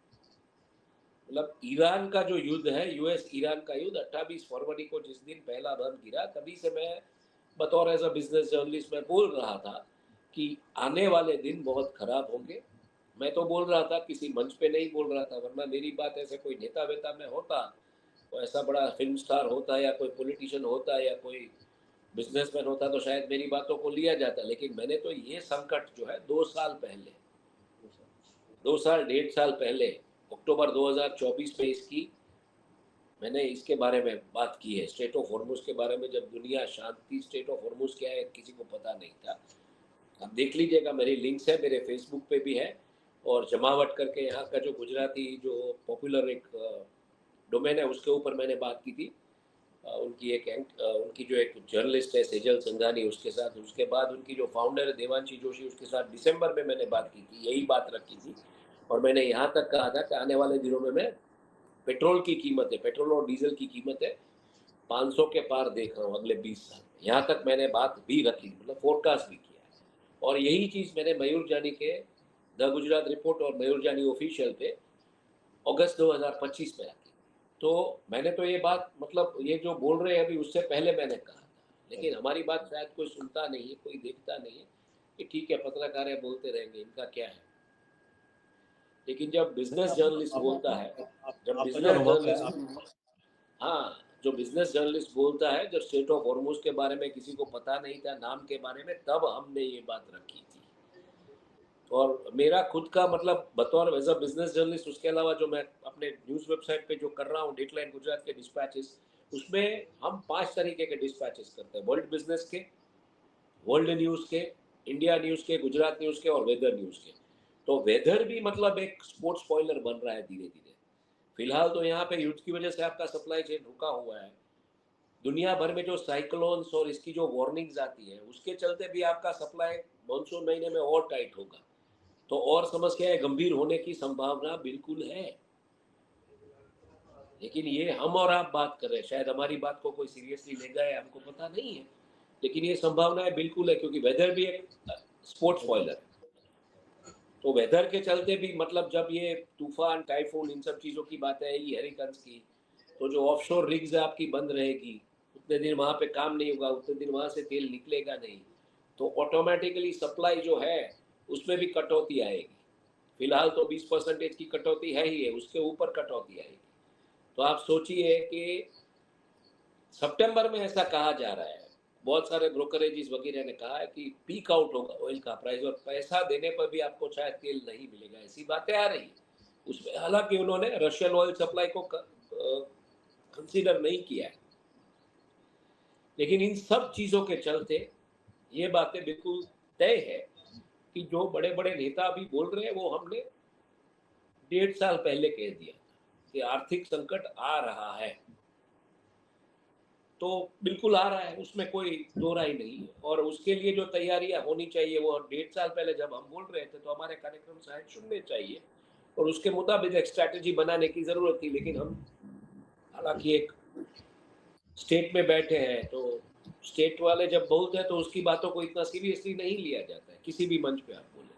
[SPEAKER 2] मतलब ईरान का जो युद्ध है, यूएस ईरान का युद्ध 28 फरवरी को जिस दिन पहला बम गिरा, तभी से मैं बतौर एज अ बिजनेस जर्नलिस्ट मैं बोल रहा था कि आने वाले दिन बहुत खराब होंगे। मैं तो बोल रहा था, किसी मंच पे नहीं बोल रहा था, वरना मेरी बात ऐसे कोई नेता वेता में होता, तो ऐसा बड़ा फिल्म स्टार होता या कोई पॉलिटिशियन होता या कोई बिजनेसमैन होता तो शायद मेरी बातों को लिया जाता। लेकिन मैंने तो ये संकट जो है 2 साल पहले, 2 साल 1.5 साल पहले, अक्टूबर 2024 में इसकी मैंने इसके बारे में बात की है, स्टेट ऑफ हॉर्मुज के बारे में। जब दुनिया शांत थी, स्टेट ऑफ हॉर्मुज क्या है किसी को पता नहीं था। आप देख लीजिएगा, मेरी लिंक्स है, मेरे फेसबुक पे भी है। और जमावट करके यहाँ का जो गुजराती जो पॉपुलर एक डोमेन है, उसके ऊपर मैंने बात की थी। उनकी जो एक जर्नलिस्ट है सेजल संघानी, उसके साथ। उसके बाद उनकी जो फाउंडर है देवांशी जोशी, उसके साथ दिसंबर में मैंने बात की थी, यही बात रखी थी। और मैंने यहाँ तक कहा था कि आने वाले दिनों में मैं पेट्रोल की कीमत है, पेट्रोल और डीजल की कीमत है 500 के पार देख रहा हूँ अगले 20 साल में। यहाँ तक मैंने बात भी रखी, मतलब फोरकास्ट भी किया है। और यही चीज़ मैंने मयूर जानी के द गुजरात रिपोर्ट और मयूर जानी ऑफिशियल पे अगस्त 2025 में रखी। तो मैंने तो ये बात, मतलब ये जो बोल रहे हैं अभी, उससे पहले मैंने कहा था। लेकिन हमारी बात शायद कोई सुनता नहीं है, कोई देखता नहीं है कि ठीक है पत्रकार है, बोलते रहेंगे, इनका क्या है। लेकिन जब बिजनेस जर्नलिस्ट बोलता है, जब
[SPEAKER 1] आपका जो
[SPEAKER 2] बिजनेस
[SPEAKER 1] अनुभव है
[SPEAKER 2] जर्नलिस्ट, हाँ, जो बिजनेस जर्नलिस्ट बोलता है, जब स्टेट ऑफ हॉर्मुज के बारे में किसी को पता नहीं था नाम के बारे में, तब हमने ये बात रखी थी। और मेरा खुद का, मतलब बतौर एज अ बिजनेस जर्नलिस्ट, उसके अलावा जो मैं अपने न्यूज़ वेबसाइट पे जो कर रहा हूँ, डेटलाइन गुजरात के डिस्पैचेस, उसमें हम 5 तरीके के डिस्पैचेस करते हैं। वर्ल्ड बिजनेस के, वर्ल्ड न्यूज़ के, इंडिया न्यूज़ के, गुजरात न्यूज़ के और वेदर न्यूज़ के। तो वेदर भी मतलब एक स्पोर्ट्स स्पॉइलर बन रहा है धीरे धीरे। फिलहाल तो यहाँ पे युद्ध की वजह से आपका सप्लाई चेन रुका हुआ है। दुनिया भर में जो साइक्लोन्स और इसकी जो वार्निंग्स आती है, उसके चलते भी आपका सप्लाई मानसून महीने में और टाइट होगा। तो और समस्याएं गंभीर होने की संभावना बिल्कुल है। लेकिन ये हम और आप बात कर रहे हैं, शायद हमारी बात को कोई सीरियसली लेगा या हमको पता नहीं है। लेकिन ये संभावनाएं बिल्कुल है, क्योंकि वेदर भी एक स्पोर्ट्स स्पॉइलर है। तो वेदर के चलते भी, मतलब जब ये तूफान, टाइफून, इन सब चीज़ों की बातें आएगी, हरिकेन्स की, तो जो ऑफशोर रिग्स है आपकी बंद रहेगी, उतने दिन वहाँ पे काम नहीं होगा, उतने दिन वहाँ से तेल निकलेगा नहीं। तो ऑटोमेटिकली सप्लाई जो है उसमें भी कटौती आएगी। फिलहाल तो 20% की कटौती है ही है, उसके ऊपर कटौती आएगी। तो आप सोचिए कि सितंबर में ऐसा कहा जा रहा है, बहुत सारे ब्रोकरेजेस वगैरह ने कहा है कि पीक आउट होगा ऑयल का प्राइस, और पैसा देने पर भी आपको शायद तेल नहीं मिलेगा, ऐसी बातें आ रही है उसमें। हालांकि उन्होंने रशियन ऑयल सप्लाई को कंसीडर नहीं किया है। लेकिन इन सब चीज़ों के चलते ये बातें बिल्कुल तय है कि जो बड़े बड़े नेता अभी बोल रहे हैं, वो हमने 1.5 साल पहले कह दिया था कि आर्थिक संकट आ रहा है। तो बिल्कुल आ रहा है, उसमें कोई दो राय नहीं है। और उसके लिए जो तैयारियां होनी चाहिए, वो 1.5 साल पहले जब हम बोल रहे थे तो हमारे कार्यक्रम शायद सुनने चाहिए, और उसके मुताबिक एक स्ट्रैटेजी बनाने की ज़रूरत थी। लेकिन हम, हालांकि एक स्टेट में बैठे हैं, तो स्टेट वाले जब बोलते हैं तो उसकी बातों को इतना सीरियसली नहीं लिया जाता है, किसी भी मंच पे आप बोले।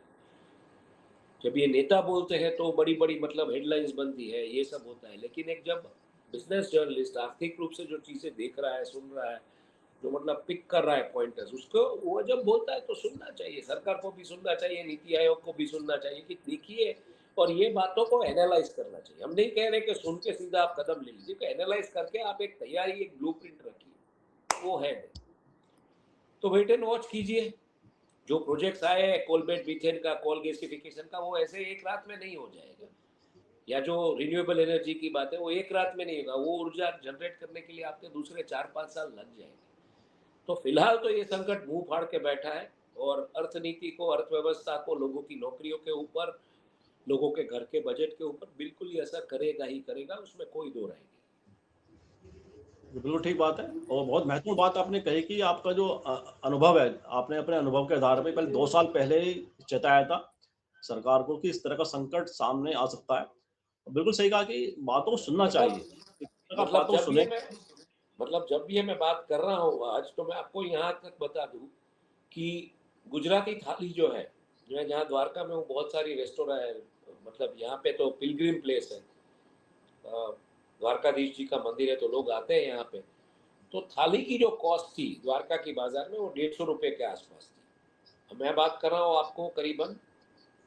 [SPEAKER 2] जब ये नेता बोलते हैं तो बड़ी बड़ी, मतलब हेडलाइंस बनती है, ये सब होता है। लेकिन एक जब बिजनेस जर्नलिस्ट आर्थिक रूप से जो चीज़ें देख रहा है, सुन रहा है, जो मतलब पिक कर रहा है पॉइंटर्स, उसको वो जब बोलता है तो सुनना चाहिए। सरकार को भी सुनना चाहिए, नीति आयोग को भी सुनना चाहिए कि देखिए, और ये बातों को एनालाइज करना चाहिए। हम नहीं कह रहे कि सुन के सीधा आप कदम ले लीजिए, कि एनालाइज करके आप एक तैयारी, एक ब्लूप्रिंट रखिए, वो है। तो वेट एंड वॉच कीजिए। जो प्रोजेक्ट्स आए हैं कोल बेड मीथेन का, कोल गैसिफिकेशन का, वो ऐसे एक रात में नहीं हो जाएगा। या जो रिन्यूएबल एनर्जी की बात है, वो एक रात में नहीं होगा। वो ऊर्जा जनरेट करने के लिए आपके दूसरे 4-5 साल लग जाएंगे। तो फिलहाल तो ये संकट मुंह फाड़ के बैठा है, और अर्थनीति को, अर्थव्यवस्था को, लोगों की नौकरियों के ऊपर, लोगों के घर के बजट के ऊपर बिल्कुल ही असर करेगा ही करेगा, उसमें कोई दो राय नहीं।
[SPEAKER 1] बिल्कुल ठीक बात है। और बहुत महत्वपूर्ण बात आपने कही कि आपका जो अनुभव है, आपने अपने अनुभव के आधार पे पहले 2 साल पहले ही चेताया था सरकार को कि इस तरह का संकट सामने आ सकता है। बिल्कुल सही कहा कि बातों को सुनना
[SPEAKER 2] मतलब
[SPEAKER 1] चाहिए। किस तरह का
[SPEAKER 2] मतलब
[SPEAKER 1] बातों को
[SPEAKER 2] जब ये
[SPEAKER 1] सुने।
[SPEAKER 2] मैं मतलब जब ये मैं बात कर रहा हूँ आज, तो मैं आपको यहाँ तक बता दूँ कि गुजराती थाली जो है, जो है, जहाँ द्वारका में वो बहुत सारी रेस्टोरेंट है, मतलब यहाँ पे तो पिलग्रिम प्लेस है, द्वारकाधीश जी का मंदिर है, तो लोग आते हैं यहाँ पे। तो थाली की जो कॉस्ट थी द्वारका की बाजार में, वो 150 रुपये के आसपास थी। अब मैं बात कर रहा हूँ आपको करीबन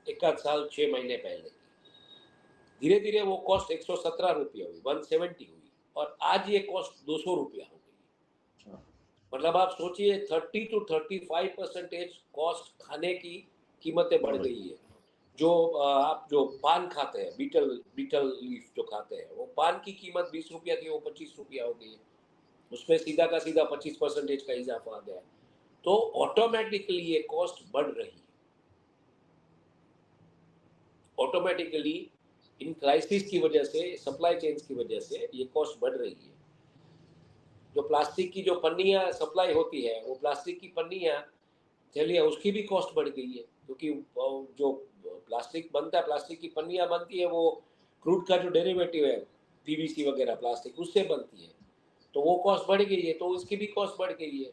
[SPEAKER 2] 1 आध साल 6 महीने पहले की। धीरे धीरे वो कॉस्ट 117 रुपये हुई, 170 हुई, और आज ये कॉस्ट 200 रुपया हो गई। मतलब आप सोचिए, 30 to 35% कॉस्ट खाने की कीमतें बढ़
[SPEAKER 1] बढ़ गई।
[SPEAKER 2] गई है। जो आप जो पान खाते हैं, बीटल बीटल लीफ जो खाते हैं, वो पान की कीमत 20 रुपया थी, वो 25 रुपया हो गई है। उसमें सीधा का सीधा 25% का इजाफा आ गया है। तो ऑटोमेटिकली ये कॉस्ट बढ़ रही है। ऑटोमेटिकली इन क्राइसिस की वजह से, सप्लाई चेन्स की वजह से ये कॉस्ट बढ़ रही है। जो प्लास्टिक की जो पन्नियाँ सप्लाई होती है, वो प्लास्टिक की पन्नियाँ, चलिए उसकी भी कॉस्ट बढ़ गई है, क्योंकि जो प्लास्टिक बनता है, प्लास्टिक की पन्नियाँ बनती है, वो क्रूड का जो डेरिवेटिव है, पीवीसी वगैरह प्लास्टिक, उससे बनती है। तो वो कॉस्ट बढ़ गई है, तो उसकी भी कॉस्ट बढ़ गई है।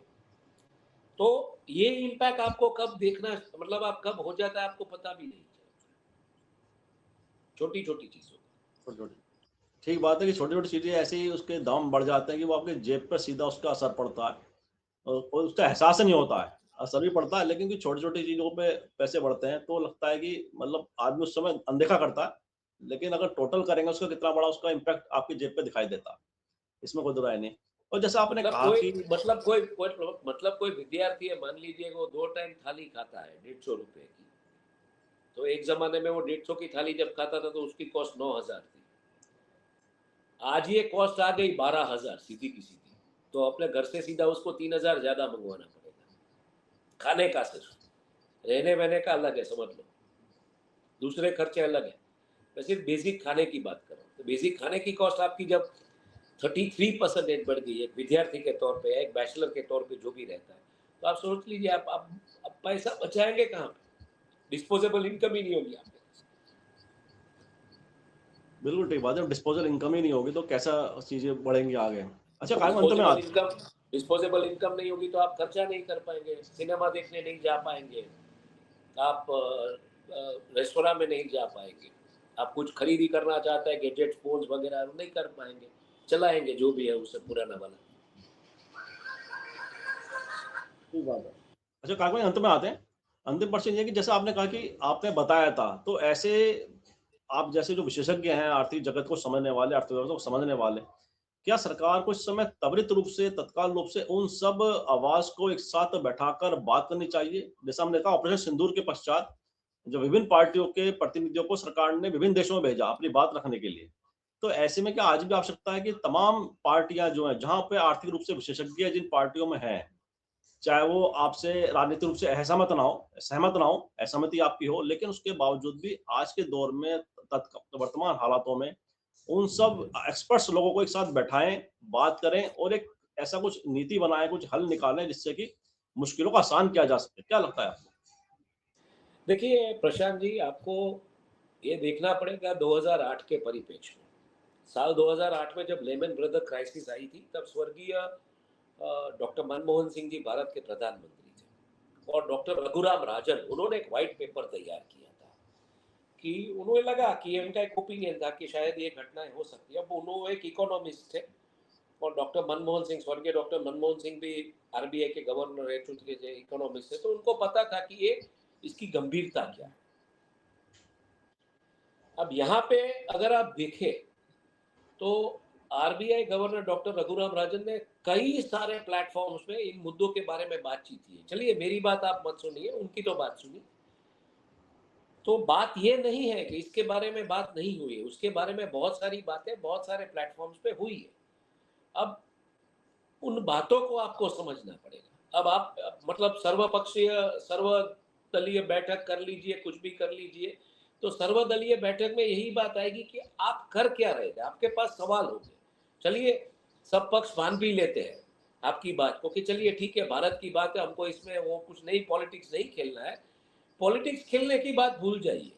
[SPEAKER 2] तो ये इम्पैक्ट आपको कब देखना, मतलब आप कब हो जाता है आपको पता भी नहीं चलता, छोटी-छोटी चीज़ों का।
[SPEAKER 1] छोटी-छोटी। ठीक बात है कि छोटी-छोटी चीज़ें ऐसे ही उसके दाम बढ़ जाते हैं कि वो आपके जेब पर सीधा उसका असर पड़ता है और उसका एहसास नहीं होता है। असर भी पड़ता है लेकिन कि छोटी-छोटी चीज़ों पे पैसे बढ़ते हैं तो लगता है कि मतलब आदमी उस समय अनदेखा करता है। लेकिन अगर टोटल करेंगे उसका कितना बड़ा उसका इम्पैक्ट आपकी जेब पे दिखाई देता है। इसमें कोई दो राय नहीं। और जैसा आपने
[SPEAKER 2] मतलब
[SPEAKER 1] कहा
[SPEAKER 2] कोई
[SPEAKER 1] कि
[SPEAKER 2] मतलब कोई कोई मतलब कोई विद्यार्थी है, मान लीजिए वो 2 टाइम थाली खाता है 150 रुपए की। तो एक ज़माने में वो 150 की थाली जब खाता था तो उसकी कॉस्ट 9,000 थी। आज ये कॉस्ट आ गई 12,000 सीधी की सीधी। तो अपने घर से सीधा उसको 3,000 ज़्यादा मँगवाना पड़ेगा। खाने का सिर्फ, रहने-वहने का अलग है, समझ लो। दूसरे खर्चे अलग हैं। मैं सिर्फ बेसिक खाने की बात कर रहा हूँ। तो बेसिक खाने की कॉस्ट आपकी जब 33% बढ़ गई है, एक विद्यार्थी के तौर पे, एक बैचलर के तौर पे जो भी रहता है, तो आप सोच लीजिए आप पैसा बचाएँगे कहाँ पे? डिस्पोज़ेबल इनकम ही नहीं होगी आपके पास।
[SPEAKER 1] बिल्कुल ठीक बात है, डिस्पोज़ल इनकम ही नहीं होगी तो कैसा चीज़ें बढ़ेंगी आगे। अच्छा कायम अंत में
[SPEAKER 2] डिस्पोज़ेबल
[SPEAKER 1] आते
[SPEAKER 2] इनकम डिस्पोज़ेबल इनकम नहीं होगी तो आप खर्चा नहीं कर पाएँगे, सिनेमा देखने नहीं जा पाएँगे, आप रेस्तरां में नहीं जा पाएँगे। आप कुछ खरीदी करना चाहते हैं, गैजेट्स, फ़ोन्स वगैरह नहीं कर पाएँगे, चलाएँगे जो भी है उससे पुराना वाला।
[SPEAKER 1] ठीक बात है। अच्छा कागज अंत में आते हैं। अंतिम प्रश्न ये है कि जैसा आपने कहा कि आपने बताया था, तो ऐसे आप जैसे जो विशेषज्ञ हैं, आर्थिक जगत को समझने वाले, अर्थव्यवस्था को समझने वाले, क्या सरकार को इस समय त्वरित रूप से, तत्काल रूप से उन सब आवाज़ को एक साथ बैठाकर बात करनी चाहिए? जैसा हमने कहा ऑपरेशन सिंदूर के पश्चात, जो विभिन्न पार्टियों के प्रतिनिधियों को सरकार ने विभिन्न देशों में भेजा अपनी बात रखने के लिए। तो ऐसे में क्या आज भी आवश्यकता है कि तमाम पार्टियाँ जो हैं, जहाँ पे आर्थिक रूप से विशेषज्ञ जिन पार्टियों में हैं, चाहे वो आपसे राजनीतिक रूप से सहमत ना हो, असहमति आपकी हो, लेकिन उसके बावजूद भी आज के दौर में वर्तमान हालातों में उन सब एक्सपर्ट्स लोगों को एक साथ बैठाएँ, बात करें और एक ऐसा कुछ नीति बनाएँ, कुछ हल निकालें जिससे कि मुश्किलों को आसान किया जा सके। क्या लगता है आपको?
[SPEAKER 2] देखिए प्रशांत जी, आपको ये देखना पड़ेगा 2008 के परिप्रेक्ष्य में। साल 2008 में जब लेमन ब्रदर क्राइसिस आई थी, तब स्वर्गीय डॉक्टर मनमोहन सिंह जी भारत के प्रधानमंत्री थे और डॉक्टर रघुराम राजन, उन्होंने एक व्हाइट पेपर तैयार किया था कि उन्हें लगा कि उनका एक ओपिनियन था कि शायद ये घटनाएं हो सकती है। अब उन्होंने एक इकोनॉमिस्ट थे और डॉक्टर मनमोहन सिंह, स्वर्गीय डॉक्टर मनमोहन सिंह भी आरबीआई के गवर्नर रह चुके थे, इकोनॉमिस्ट थे, तो उनको पता था कि ये इसकी गंभीरता क्या है। अब यहाँ पे अगर आप देखें तो RBI governor doctor Raghuram Rajan ने कई सारे प्लेटफॉर्म्स पे इन मुद्दों के बारे में बातचीत की है। चलिए मेरी बात आप मत सुनिए, उनकी तो बात सुनिए। तो बात ये नहीं है कि इसके बारे में बात नहीं हुई है, उसके बारे में बहुत सारी बातें बहुत सारे प्लेटफॉर्म्स पे हुई है। अब उन बातों को आपको समझना पड़ेगा। अब आप मतलब सर्वपक्षीय, सर्वदलीय बैठक कर लीजिए, कुछ भी कर लीजिए, तो सर्वदलीय बैठक में यही बात आएगी कि आप कर क्या रहे थे, आपके पास सवाल होंगे। चलिए सब पक्ष मान भी लेते हैं आपकी बात को कि चलिए ठीक है, भारत की बात है, हमको इसमें वो कुछ नहीं, पॉलिटिक्स नहीं खेलना है। पॉलिटिक्स खेलने की बात भूल जाइए,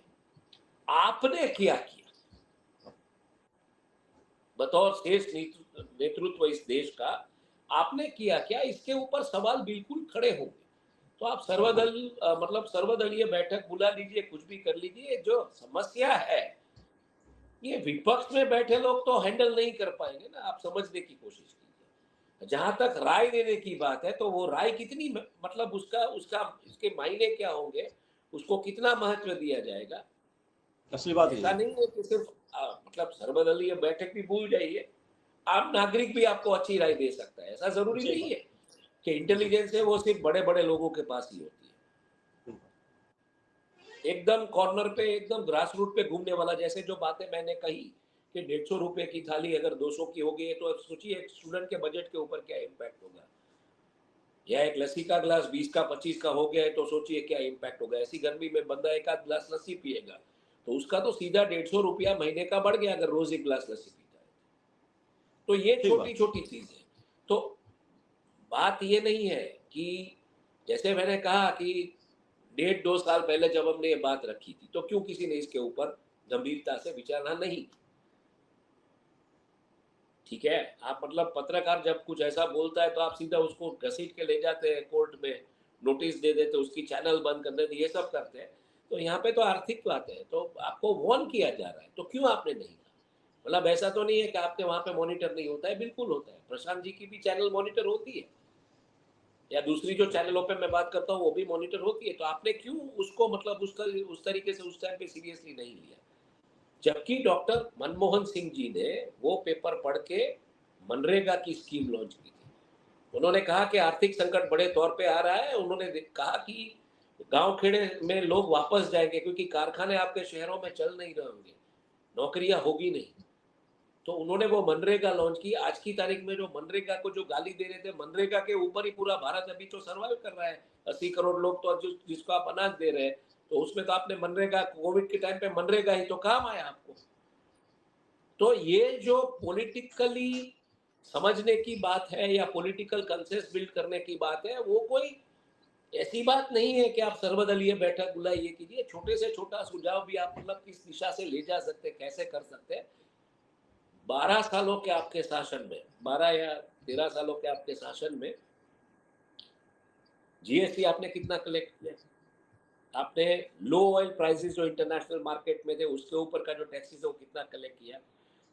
[SPEAKER 2] आपने क्या किया बतौर शीर्ष नेतृत्व इस देश का, आपने किया क्या, इसके ऊपर सवाल बिल्कुल खड़े होंगे। तो आप मतलब सर्वदलीय बैठक बुला लीजिए, कुछ भी कर लीजिए। जो समस्या है ये विपक्ष में बैठे लोग तो हैंडल नहीं कर पाएंगे ना, आप समझने की कोशिश कीजिए। जहां तक राय देने की बात है तो वो राय कितनी, मतलब उसका उसका इसके मायने क्या होंगे, उसको कितना महत्व दिया जाएगा।
[SPEAKER 1] असली बात यही
[SPEAKER 2] ऐसा
[SPEAKER 1] है।
[SPEAKER 2] नहीं है कि सिर्फ मतलब सर्वदलीय बैठक भी भूल जाइए, आम नागरिक भी आपको अच्छी राय दे सकता है। ऐसा जरूरी
[SPEAKER 1] सही
[SPEAKER 2] नहीं
[SPEAKER 1] बात।
[SPEAKER 2] है कि इंटेलिजेंस है वो सिर्फ बड़े बड़े लोगों के पास ही होती है। एकदम कॉर्नर पे, एकदम ग्रास रूट पे घूमने वाला, जैसे जो बातें मैंने कही कि 150 रुपए की थाली अगर 200 की होगी, तो अब सोचिए एक स्टूडेंट के बजट के ऊपर क्या इम्पैक्ट होगा। या एक लस्सी का ग्लास 20 का 25 का हो गया है, तो सोचिए क्या इम्पैक्ट होगा। ऐसी गर्मी में बंदा एक आध ग्लास लस्सी पिएगा, तो उसका तो सीधा 150 रुपया महीने का बढ़ गया, अगर रोज एक ग्लास लस्सी पीता है। तो ये
[SPEAKER 1] ठीक
[SPEAKER 2] छोटी
[SPEAKER 1] बात।
[SPEAKER 2] छोटी चीजें। तो बात ये नहीं है कि, जैसे मैंने कहा कि 1.5-2 साल पहले जब हमने ये बात रखी थी, तो क्यों किसी ने इसके ऊपर गंभीरता से विचारणा नहीं की। ठीक है, आप मतलब पत्रकार जब कुछ ऐसा बोलता है तो आप सीधा उसको घसीट के ले जाते हैं कोर्ट में, नोटिस दे देते, उसकी चैनल बंद कर देते, ये सब करते हैं। तो यहाँ पे तो आर्थिक बात है, तो आपको वार्न किया जा रहा है, तो क्यों आपने नहीं कहा। मतलब ऐसा तो नहीं है कि आपके वहां पे मॉनिटर नहीं होता है, बिल्कुल होता है। प्रशांत जी की भी चैनल मॉनिटर होती है, या दूसरी जो चैनलों पे मैं बात करता हूँ वो भी मॉनिटर होती है। तो आपने क्यों उसको मतलब उस तरीके से उस टाइम पे सीरियसली नहीं लिया। जबकि डॉक्टर मनमोहन सिंह जी ने वो पेपर पढ़ के मनरेगा की स्कीम लॉन्च की थी। उन्होंने कहा कि आर्थिक संकट बड़े तौर पे आ रहा है। उन्होंने कहा कि गांव खेड़े में लोग वापस जाएंगे, क्योंकि कारखाने आपके शहरों में चल नहीं रहे होंगे, नौकरियां होगी नहीं। तो उन्होंने वो मनरेगा लॉन्च की। आज की तारीख में जो मनरेगा को जो गाली दे रहे थे, मनरेगा के ऊपर ही पूरा भारत अभी तो सर्वाइव कर रहा है। 80 करोड़ लोग तो जिसको आप अनाज दे रहे हैं, तो उसमें तो आपने मनरेगा, कोविड के टाइम पे मनरेगा ही तो काम आया आपको। तो ये जो पॉलिटिकली समझने की बात है या पॉलिटिकल कंसेंसस बिल्ड करने की बात है, वो कोई ऐसी बात नहीं है कि आप सर्वदलीय बैठक बुलाइए कीजिए। छोटे से छोटा सुझाव भी आप मतलब किस दिशा से ले जा सकते हैं, कैसे कर सकते हैं। 12 सालों के आपके शासन में, 12 या 13 सालों के आपके शासन में जीएसटी आपने कितना कलेक्ट किया। आपने लो ऑयल प्राइसेस जो इंटरनेशनल मार्केट में थे उसके ऊपर का जो टैक्सेस है वो कितना कलेक्ट किया।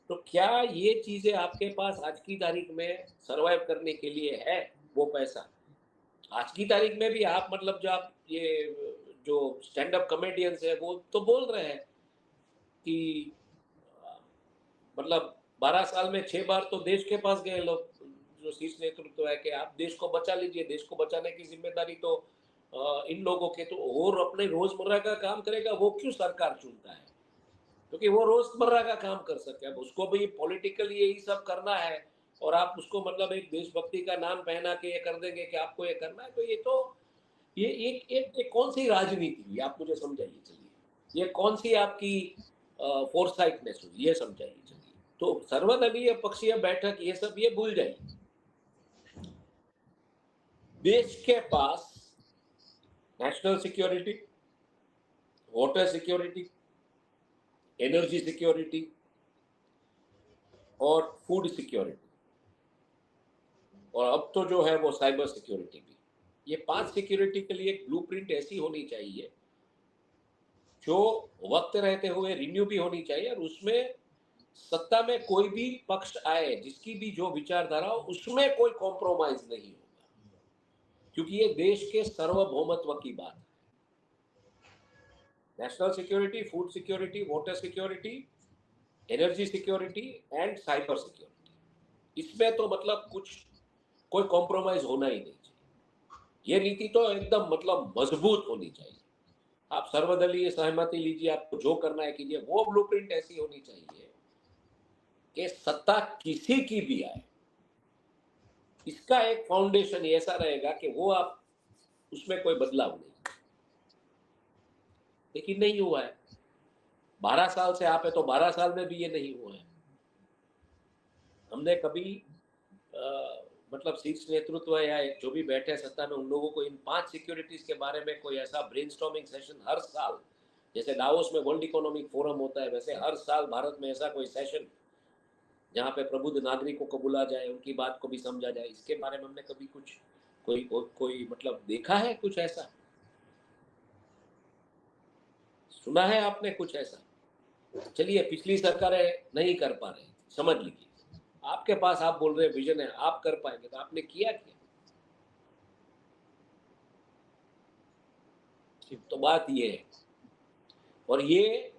[SPEAKER 2] तो क्या ये चीजें आपके पास आज की तारीख में सरवाइव करने के लिए है वो पैसा। आज की तारीख में भी आप मतलब जो आप ये जो स्टैंड अप कॉमेडियंस है वो तो बोल रहे हैं कि मतलब 12 साल में 6 बार तो देश के पास गए लोग, जो शीर्ष नेतृत्व है, कि आप देश को बचा लीजिए। देश को बचाने की जिम्मेदारी तो इन लोगों के, तो और अपने रोजमर्रा का काम करेगा वो क्यों सरकार चुनता है, क्योंकि वो रोजमर्रा का काम कर सके। अब उसको भी पॉलिटिकली यही सब करना है, और आप उसको मतलब एक देशभक्ति का नाम पहना के ये कर देंगे कि आपको ये करना है। तो ये तो ये एक कौन सी राजनीति हुई, आप मुझे समझाइए। चलिए, ये कौन सी आपकी फोरसाइटनेस हुई, ये समझाइए। चलिए, तो सर्वदलीय पक्षीय बैठक ये सब ये भूल जाइए। देश के पास national security, water security, energy security और फूड सिक्योरिटी, और अब तो जो है वो साइबर सिक्योरिटी भी, ये 5 सिक्योरिटी के लिए एक ब्लूप्रिंट ऐसी होनी चाहिए जो वक्त रहते हुए रिन्यू भी होनी चाहिए, और उसमें सत्ता में कोई भी पक्ष आए, जिसकी भी जो विचारधारा हो, उसमें कोई कॉम्प्रोमाइज नहीं होगा, क्योंकि ये देश के सार्वभौमत्व की बात है। National security, food security, water security, energy security and cyber security, इसमें तो मतलब कुछ कोई कॉम्प्रोमाइज होना ही नहीं चाहिए। ये नीति तो एकदम मतलब मजबूत होनी चाहिए। आप सर्वदलीय सहमति लीजिए, आपको जो करना है कीजिए। वो ब्लूप्रिंट ऐसी होनी चाहिए कि सत्ता किसी की भी आए, इसका एक फाउंडेशन ऐसा रहेगा कि वो आप उसमें कोई बदलाव नहीं। लेकिन नहीं हुआ है। 12 साल से आप है, तो 12 साल में भी ये नहीं हुआ है। हमने कभी मतलब शीर्ष नेतृत्व या जो भी बैठे सत्ता में, उन लोगों को इन 5 सिक्योरिटीज के बारे में कोई ऐसा ब्रेनस्टॉर्मिंग सेशन हर साल, जैसे दावोस में वर्ल्ड इकोनॉमिक फोरम होता है, वैसे हर साल भारत में ऐसा कोई सेशन जहाँ पे प्रबुद्ध नागरिकों को बुला जाए, उनकी बात को भी समझा जाए, इसके बारे में हमने कभी कुछ कोई मतलब देखा है कुछ ऐसा, सुना है आपने कुछ ऐसा। चलिए, पिछली सरकारें नहीं कर पा रही, समझ लीजिए। आपके पास, आप बोल रहे विजन है, आप कर पाएंगे, तो आपने किया क्या। तो बात ये है, और ये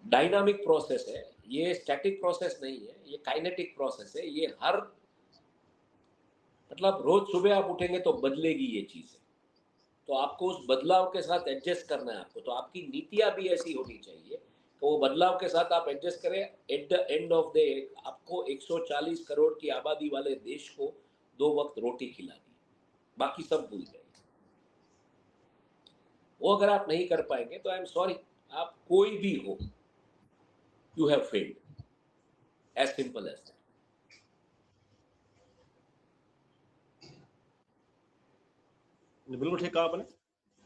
[SPEAKER 2] डायनामिक प्रोसेस है, ये स्टैटिक प्रोसेस नहीं है, ये काइनेटिक प्रोसेस है। ये हर मतलब रोज सुबह आप उठेंगे तो बदलेगी ये चीज। तो आपको उस बदलाव के साथ एडजस्ट करना है आपको, तो आपकी नीतियां भी ऐसी होनी चाहिए तो वो बदलाव के साथ आप एडजस्ट करें। At the end of the आपको 140 करोड़ की आबादी वाले देश को 2 वक्त रोटी खिलानी, बाकी सब भूल जाइए। वो अगर आप नहीं कर पाएंगे तो आई एम सॉरी, आप कोई भी हो, you have failed, as simple as that.
[SPEAKER 1] बिल्कुल ठीक कहा आपने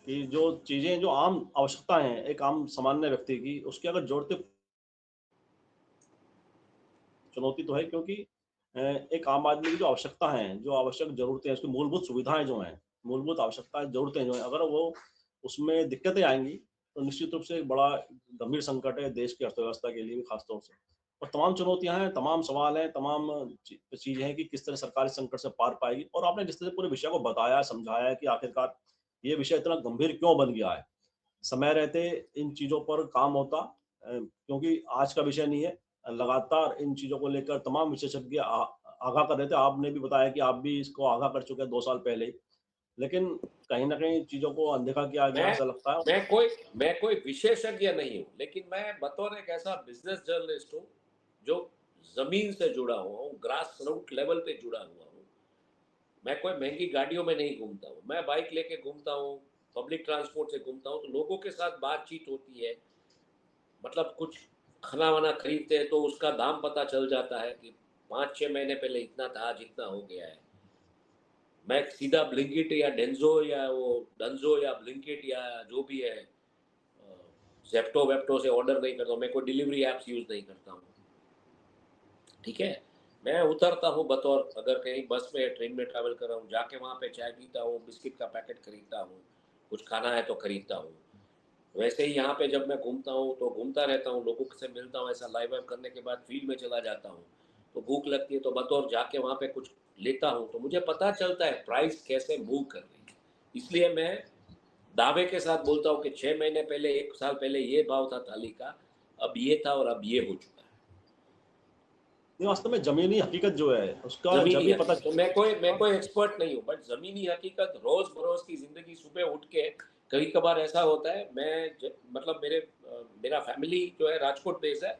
[SPEAKER 1] कि जो चीजें, जो आम आवश्यकता है एक आम सामान्य व्यक्ति की, उसकी अगर जोड़ते, चुनौती तो है, क्योंकि एक आम आदमी की जो आवश्यकता है, जो आवश्यक जरूरतें हैं, उसकी मूलभूत सुविधाएं जो हैं, मूलभूत आवश्यकताएं, जरूरतें जो हैं, अगर वो उसमें दिक्कतें आएंगी तो निश्चित रूप से एक बड़ा गंभीर संकट है देश की अर्थव्यवस्था के लिए भी, खासतौर से। और तमाम चुनौतियां हैं, तमाम सवाल हैं, तमाम चीजें हैं कि किस तरह सरकार इस संकट से पार पाएगी। और आपने जिस तरह पूरे विषय को बताया, समझाया कि आखिरकार ये विषय इतना गंभीर क्यों बन गया है, समय रहते इन चीजों पर काम होता, क्योंकि आज का विषय नहीं है, लगातार इन चीजों को लेकर तमाम विशेषज्ञ आगाह कर रहे थे। आपने भी बताया कि आप भी इसको आगाह कर चुके हैं 2 साल पहले ही, लेकिन कहीं ना कहीं चीजों को अनदेखा किया गया,
[SPEAKER 2] मैं
[SPEAKER 1] ऐसा लगता है।
[SPEAKER 2] मैं कोई मैं कोई विशेषज्ञ नहीं हूं, लेकिन मैं बतौर एक ऐसा बिजनेस जर्नलिस्ट हूं जो जमीन से जुड़ा हुआ हूं, ग्रास रूट लेवल पे जुड़ा हुआ हूं। मैं कोई महंगी गाड़ियों में नहीं घूमता हूँ, मैं बाइक लेके घूमता हूँ, पब्लिक ट्रांसपोर्ट से घूमता हूँ, तो लोगों के साथ बातचीत होती है। मतलब कुछ खाना वाना खरीदते हैं तो उसका दाम पता चल जाता है कि 5-6 महीने पहले इतना था, आज इतना हो गया है। मैं सीधा ब्लिंकिट या डेंजो या वो डंजो या ब्लिंकिट या जो भी है जेप्टो वेप्टो से ऑर्डर नहीं करता हूँ, मैं कोई डिलीवरी ऐप्स यूज़ नहीं करता हूँ। ठीक है, मैं उतरता हूँ, बतौर अगर कहीं बस में या ट्रेन में ट्रैवल कर रहा हूँ, जाके वहाँ पे चाय पीता हूँ, बिस्किट का पैकेट खरीदता हूँ, कुछ खाना है तो खरीदता हूँ। वैसे ही यहाँ पे जब मैं घूमता हूँ तो घूमता रहता हूँ, लोगों से मिलता हूँ, ऐसा लाइव वेब करने के बाद फील्ड में चला जाता हूँ, तो भूख लगती है तो बतौर जाके वहाँ पे कुछ लेता हूँ, तो मुझे पता चलता है प्राइस कैसे मूव कर रही है। इसलिए मैं दावे के साथ बोलता हूँ कि 6 महीने पहले, 1 साल पहले ये भाव था थाली का, अब ये था और अब ये हो चुका है।
[SPEAKER 1] नहीं, वास्तव में जमीनी हकीकत जो है उसका जब
[SPEAKER 2] जमीनी
[SPEAKER 1] ही पता
[SPEAKER 2] हकीकत तो मैं कोई एक्सपर्ट नहीं हूँ, बट जमीनी हकीकत रोज बरोज की जिंदगी, सुबह उठ के कभी कभार ऐसा होता है, मतलब मेरा फैमिली जो है राजकोट बेस है,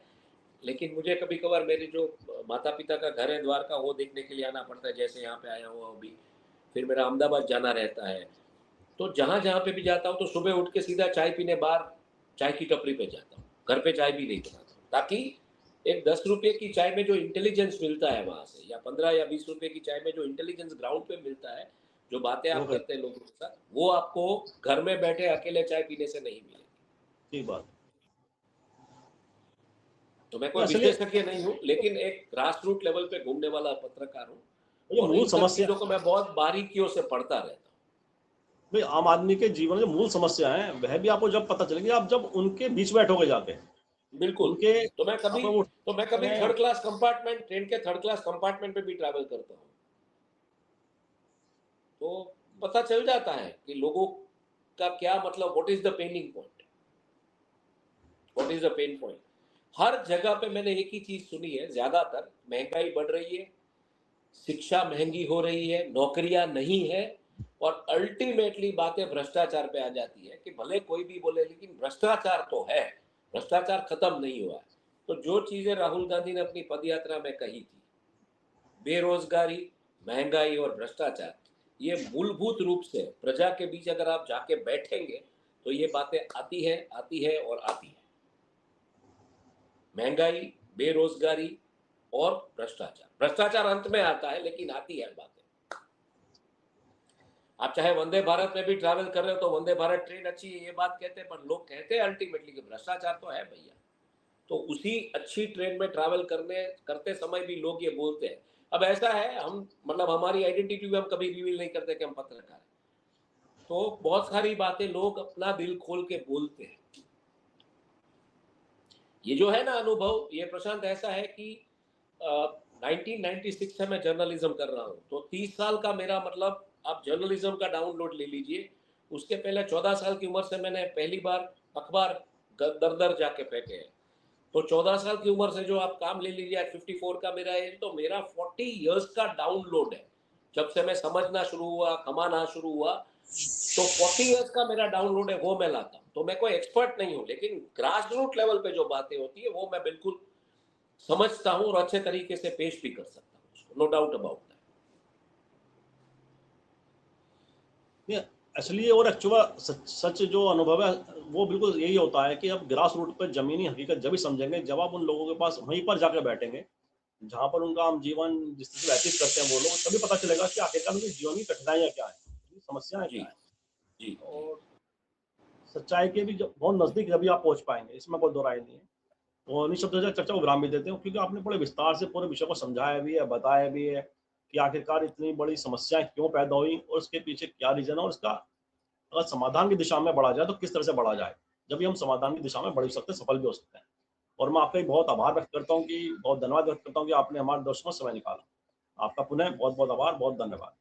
[SPEAKER 2] लेकिन मुझे कभी कभार मेरे जो माता पिता का घर है द्वारका, वो देखने के लिए आना पड़ता है, जैसे यहाँ पे आया हुआ अभी। फिर मेरा अहमदाबाद जाना रहता है, तो जहाँ जहाँ पे भी जाता हूँ तो सुबह उठ के सीधा चाय पीने बाहर चाय की टपरी पे जाता हूँ, घर पे चाय भी नहीं बनाता हूँ, ताकि एक 10 रुपये की चाय में जो इंटेलिजेंस मिलता है वहां से, या 15 या 20 रुपये की चाय में जो इंटेलिजेंस ग्राउंड पे मिलता है, जो बातें
[SPEAKER 1] वो
[SPEAKER 2] आप
[SPEAKER 1] कर,
[SPEAKER 2] करते हैं लोगों के साथ, वो आपको घर में बैठे अकेले चाय पीने से नहीं मिलेगी।
[SPEAKER 1] ठीक बात।
[SPEAKER 2] तो मैं
[SPEAKER 1] तो
[SPEAKER 2] कोई
[SPEAKER 1] असली
[SPEAKER 2] विशेषज्ञ नहीं हूँ, लेकिन एक ग्रास रूट लेवल पे घूमने वाला पत्रकार हूँ,
[SPEAKER 1] ये
[SPEAKER 2] और
[SPEAKER 1] मूल
[SPEAKER 2] इन सब
[SPEAKER 1] समस्या,
[SPEAKER 2] चीजों को मैं बहुत बारीकियों से पढ़ता रहता हूँ।
[SPEAKER 1] भाई आम आदमी के जीवन में जो मूल समस्या है वह भी आपको जब पता चलेगी, आप जब उनके बीच बैठोगे जाके,
[SPEAKER 2] बिल्कुल।
[SPEAKER 1] उनके
[SPEAKER 2] तो मैं
[SPEAKER 1] आप
[SPEAKER 2] कभी
[SPEAKER 1] वो
[SPEAKER 2] तो मैं कभी
[SPEAKER 1] हैं,
[SPEAKER 2] थर्ड क्लास कंपार्टमेंट, ट्रेन के थर्ड क्लास कंपार्टमेंट पे भी ट्रैवल करता हूँ, तो पता चल जाता है कि लोगों का क्या मतलब, what is the penning point, what is the pain point. हर जगह पे मैंने एक ही चीज सुनी है, ज्यादातर महंगाई बढ़ रही है, शिक्षा महंगी हो रही है, नौकरियां नहीं है, और अल्टीमेटली बातें भ्रष्टाचार पे आ जाती है कि भले कोई भी बोले लेकिन भ्रष्टाचार तो है, भ्रष्टाचार खत्म नहीं हुआ है। तो जो चीजें राहुल गांधी ने अपनी पदयात्रा में कही थी, बेरोजगारी, महंगाई और भ्रष्टाचार, ये मूलभूत रूप से प्रजा के बीच अगर आप जाके बैठेंगे तो ये बातें आती है, आती है और आती है। महंगाई, बेरोजगारी और भ्रष्टाचार, भ्रष्टाचार अंत में आता है लेकिन आती है बातें। आप चाहे वंदे भारत में भी ट्रैवल कर रहे हो तो वंदे भारत ट्रेन अच्छी है ये बात कहते हैं, पर लोग कहते हैं अल्टीमेटली कि भ्रष्टाचार तो है भैया। तो उसी अच्छी ट्रेन में ट्रैवल करने करते समय भी लोग ये बोलते हैं। अब ऐसा है, हम मतलब हमारी आइडेंटिटी भी हम कभी रिवील नहीं करते कि हम पत्रकार हैं, तो बहुत सारी बातें लोग अपना दिल खोल के बोलते हैं। ये जो है ना अनुभव, ये प्रशांत ऐसा है कि 1996 से मैं जर्नलिज्म कर रहा हूँ, तो 30 साल का मेरा मतलब, आप जर्नलिज्म का डाउनलोड ले लीजिए। उसके पहले 14 साल की उम्र से मैंने पहली बार अखबार दर दर जाके फेंके हैं, तो 14 साल की उम्र से जो आप काम ले लीजिए, आज 54 का मेरा एज, तो मेरा 40 इयर्स का डाउनलोड है। जब से मैं समझना शुरू हुआ, कमाना शुरू हुआ, तो 40 इयर्स का मेरा डाउनलोड है, वो मैं लाता हूँ। तो मैं कोई एक्सपर्ट नहीं हूँ, लेकिन ग्रास रूट लेवल पे जो बातें होती है वो मैं बिल्कुल समझता हूँ और अच्छे तरीके से पेश भी कर सकता हूँ उसको, नो डाउट अबाउट दैट।
[SPEAKER 1] नहीं, असली और एक्चुअल सच सच जो अनुभव है वो बिल्कुल यही होता है कि अब ग्रास रूट पर ज़मीनी हकीकत जब भी समझेंगे जब आप उन लोगों के पास वहीं पर जाकर बैठेंगे, जहाँ पर उनका आम जीवन जिस तरह से व्यतीत करते हैं वो लोग, तभी पता चलेगा कि आखिरकार उनकी जीवन की कठिनाइयाँ क्या हैं, उनकी समस्याएँ
[SPEAKER 2] जी,
[SPEAKER 1] क्या हैं।
[SPEAKER 2] जी, जी,
[SPEAKER 1] और सच्चाई के भी जब बहुत नज़दीक जभी आप पहुँच पाएँगे, इसमें कोई दो राय नहीं है। तो निश्चित रूप से चर्चा को विराम भी देते हैं क्योंकि आपने बड़े विस्तार से पूरे विषय को समझाया भी है, बताया भी है कि आखिरकार इतनी बड़ी समस्याएँ क्यों पैदा हुई और उसके पीछे क्या रीज़न है और इसका अगर समाधान की दिशा में बढ़ा जाए तो किस तरह से बढ़ा जाए। जब भी हम समाधान की दिशा में बढ़ भी सकते हैं, सफल भी हो सकते हैं। और मैं आपका भी बहुत आभार व्यक्त करता हूँ कि बहुत धन्यवाद व्यक्त करता हूँ कि आपने हमारे दर्शकों में समय निकाला। आपका पुनः बहुत-बहुत आभार, बहुत धन्यवाद।